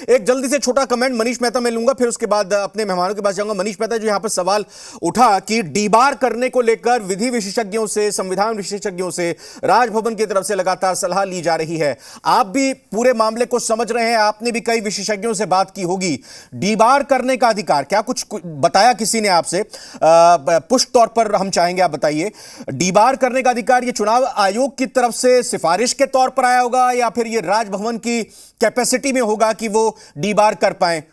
एक जल्दी से छोटा कमेंट मनीष मेहता में लूंगा, फिर उसके बाद अपने मेहमानों के पास जाऊंगा। मनीष मेहता, जो यहां पर सवाल उठा कि डीबार करने को लेकर विधि विशेषज्ञों से, संविधान विशेषज्ञों से, राजभवन की तरफ से लगातार सलाह ली जा रही है। आप भी पूरे मामले को समझ रहे हैं, आपने भी कई विशेषज्ञों से बात की होगी। डीबार करने का अधिकार क्या कुछ बताया किसी ने आपसे? पुष्ट तौर पर हम चाहेंगे आप बताइए, डीबार करने का अधिकार ये चुनाव आयोग की तरफ से सिफारिश के तौर पर आया होगा या फिर ये राजभवन की कैपेसिटी में होगा कि वो डीबार कर पाए?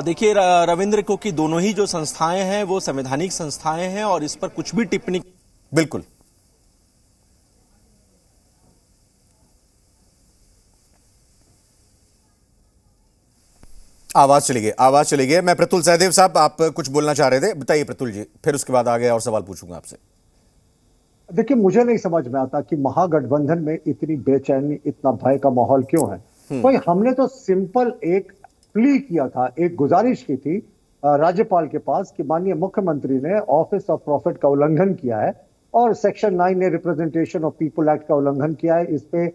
देखिए रविंद्र, को कि दोनों ही जो संस्थाएं हैं वो संवैधानिक संस्थाएं हैं और इस पर कुछ भी टिप्पणी बिल्कुल आवाज चली गई। मैं प्रतुल सहदेव साहब, आप कुछ बोलना चाह रहे थे, बताइए प्रतुल जी, फिर उसके बाद आगे और सवाल पूछूंगा आपसे। देखिए, मुझे नहीं समझ में आता कि महागठबंधन में इतनी बेचैनी, इतना भय का माहौल क्यों है। कोई हमने तो सिंपल एक प्ली किया था, एक गुजारिश की थी राज्यपाल के पास कि माननीय मुख्यमंत्री ने ऑफिस ऑफ प्रॉफिट का उल्लंघन किया है और सेक्शन 9 ने रिप्रेजेंटेशन ऑफ पीपल एक्ट का उल्लंघन किया है, इस पे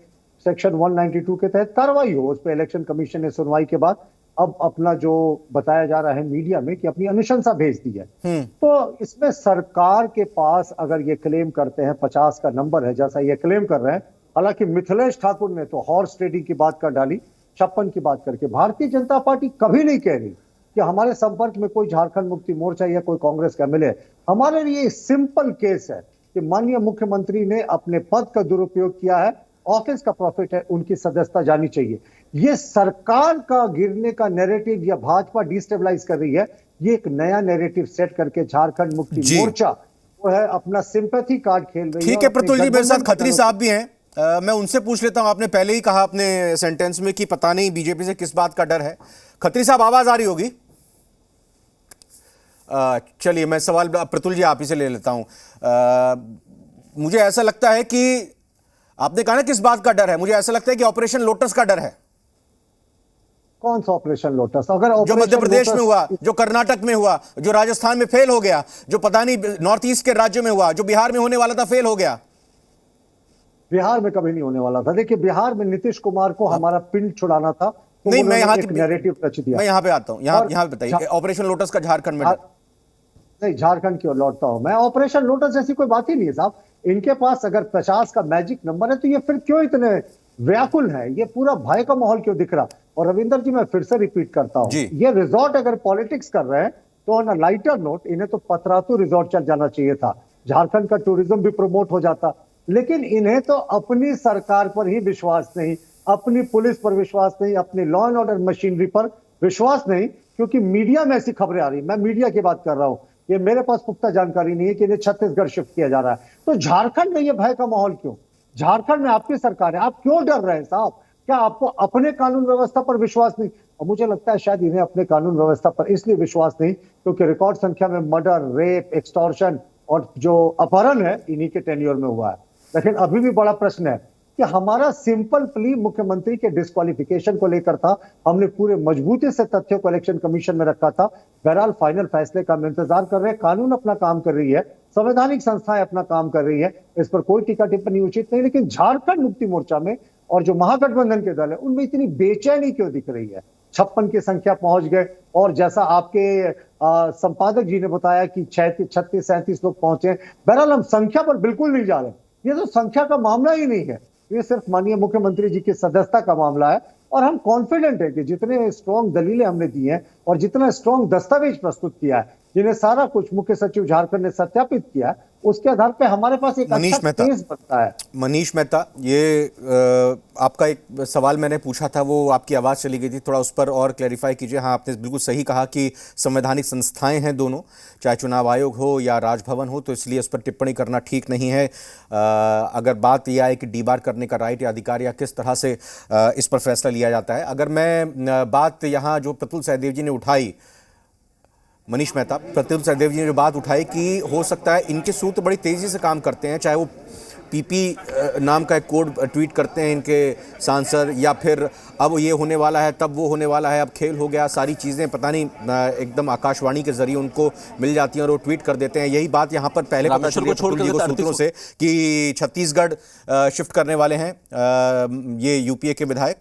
सेक्शन 192 के तहत कार्रवाई हो। उस पे इलेक्शन कमीशन ने सुनवाई के बाद अब अपना जो बताया जा रहा है मीडिया में कि अपनी अनुशंसा भेज दी है। तो इसमें सरकार के पास अगर ये क्लेम करते हैं 50 का नंबर है जैसा ये क्लेम कर रहे हैं, हालांकि मिथिलेश ठाकुर ने तो हॉर्स ट्रेडिंग की बात कर डाली, 56 की बात करके। भारतीय जनता पार्टी कभी नहीं कह रही कि हमारे संपर्क में कोई झारखंड मुक्ति मोर्चा या कोई कांग्रेस का एमएलए। हमारे लिए सिंपल केस है कि माननीय मुख्यमंत्री ने अपने पद का दुरुपयोग किया है, ऑफिस का प्रॉफिट है, उनकी सदस्यता जानी चाहिए। ये सरकार का गिरने का नैरेटिव या भाजपा डिस्टेबलाइज कर रही है, ये एक नया नैरेटिव सेट करके झारखंड मुक्ति मोर्चा वो है अपना सिंपैथी कार्ड खेल रही है। ठीक है प्रतुल जी, मेरे साथ खत्री साहब भी हैं, मैं उनसे पूछ लेता हूं। आपने पहले ही कहा अपने सेंटेंस में कि पता नहीं बीजेपी से किस बात का डर है। खत्री साहब, आवाज आ रही होगी? चलिए मैं सवाल प्रतुल जी आप ही से ले लेता हूं। मुझे ऐसा लगता है कि आपने कहा ना किस बात का डर है, मुझे ऐसा लगता है कि ऑपरेशन लोटस का डर है। कौन सा ऑपरेशन लोटस? अगर जो मध्य प्रदेश में हुआ, जो कर्नाटक में हुआ, जो राजस्थान में फेल हो गया, जो पता नहीं नॉर्थ ईस्ट के राज्यों में हुआ, जो बिहार में होने वाला था फेल हो गया। बिहार में कभी नहीं होने वाला था। देखिए, बिहार में नीतीश कुमार को हमारा पिंड छुड़ाना था, तो नहीं, मैं यहाँ नैरेटिव रच दिया। मैं यहाँ पे आता हूँ, यहाँ बताइए ऑपरेशन लोटस का झारखंड में नहीं, झारखंड की ओर लौटता हूं मैं। ऑपरेशन लोटस ऐसी कोई बात ही नहीं है साहब। इनके पास अगर 50 का मैजिक नंबर है तो ये फिर क्यों इतने व्याकुल है, ये पूरा भय का माहौल क्यों दिख रहा? और रविंदर जी, मैं फिर से रिपीट करता हूं, ये रिजॉर्ट अगर पॉलिटिक्स कर रहे हैं तो ऑन अ लाइटर नोट इन्हें तो पतरातू रिजॉर्ट चल जाना चाहिए था, झारखंड का टूरिज्म भी प्रमोट हो जाता। लेकिन इन्हें तो अपनी सरकार पर ही विश्वास नहीं, अपनी पुलिस पर विश्वास नहीं, अपनी लॉ एंड ऑर्डर मशीनरी पर विश्वास नहीं, क्योंकि मीडिया में ऐसी खबरें आ रही। मैं मीडिया की बात कर रहा हूं, ये मेरे पास पुख्ता जानकारी नहीं है कि इन्हें छत्तीसगढ़ शिफ्ट किया जा रहा है। तो झारखंड में ये भय का माहौल क्यों? झारखंड में आपकी सरकार है, आप क्यों डर रहे हैं साहब? क्या आपको अपने कानून व्यवस्था पर विश्वास नहीं? और मुझे लगता है शायद इन्हें अपने कानून व्यवस्था पर इसलिए विश्वास नहीं क्योंकि रिकॉर्ड संख्या में मर्डर, रेप, एक्सटॉर्शन और जो अपहरण है इन्हीं के टेन्योर में हुआ है। लेकिन अभी भी बड़ा प्रश्न है कि हमारा सिंपल प्ली मुख्यमंत्री के डिस्क्वालिफिकेशन को लेकर था। हमने पूरे मजबूती से तथ्यों को इलेक्शन कमीशन में रखा था। बहरहाल फाइनल फैसले का हम इंतजार कर रहे हैं। कानून अपना काम कर रही है, संवैधानिक संस्थाएं अपना काम कर रही है, इस पर कोई टीका टिप्पणी उचित नहीं। लेकिन झारखंड मुक्ति मोर्चा में और जो महागठबंधन के दल है उनमें इतनी बेचैनी क्यों दिख रही है? 56 की संख्या पहुंच गए और जैसा आपके संपादक जी ने बताया कि 36-37 लोग पहुंचे। बहरहाल हम संख्या पर बिल्कुल नहीं जा रहे, ये तो संख्या का मामला ही नहीं है, ये सिर्फ माननीय मुख्यमंत्री जी की सदस्यता का मामला है। और हम कॉन्फिडेंट है कि जितने स्ट्रॉन्ग दलीलें हमने दी हैं और जितना स्ट्रॉन्ग दस्तावेज प्रस्तुत किया है, जिन्हें सारा कुछ मुख्य सचिव झारखंड ने सत्यापित किया, उसके आधार पे हमारे पास एक अच्छा केस बनता है। मनीष मेहता, ये आपका एक सवाल मैंने पूछा था, वो आपकी आवाज चली गई थी, थोड़ा उस पर और क्लैरिफाई कीजिए। हाँ, आपने बिल्कुल सही कहा कि संवैधानिक संस्थाएं हैं दोनों, चाहे चुनाव आयोग हो या राजभवन हो, तो इसलिए उस पर टिप्पणी करना ठीक नहीं है। अगर बात यह है कि डीबार करने का राइट या अधिकार या किस तरह से इस पर फैसला लिया जाता है, अगर मैं बात यहाँ जो प्रतुल सहदेव जी ने उठाई, मनीष मेहता, प्रतुल सहदेव जी ने जो बात उठाई कि हो सकता है इनके सूत्र बड़ी तेजी से काम करते हैं, चाहे वो पीपी नाम का एक कोड ट्वीट करते हैं इनके सांसद, या फिर अब ये होने वाला है, तब वो होने वाला है, अब खेल हो गया, सारी चीज़ें पता नहीं एकदम आकाशवाणी के जरिए उनको मिल जाती हैं और वो ट्वीट कर देते हैं। यही बात यहाँ पर पहले पता चली सूत्रों से कि छत्तीसगढ़ शिफ्ट करने वाले हैं ये यूपीए के विधायक।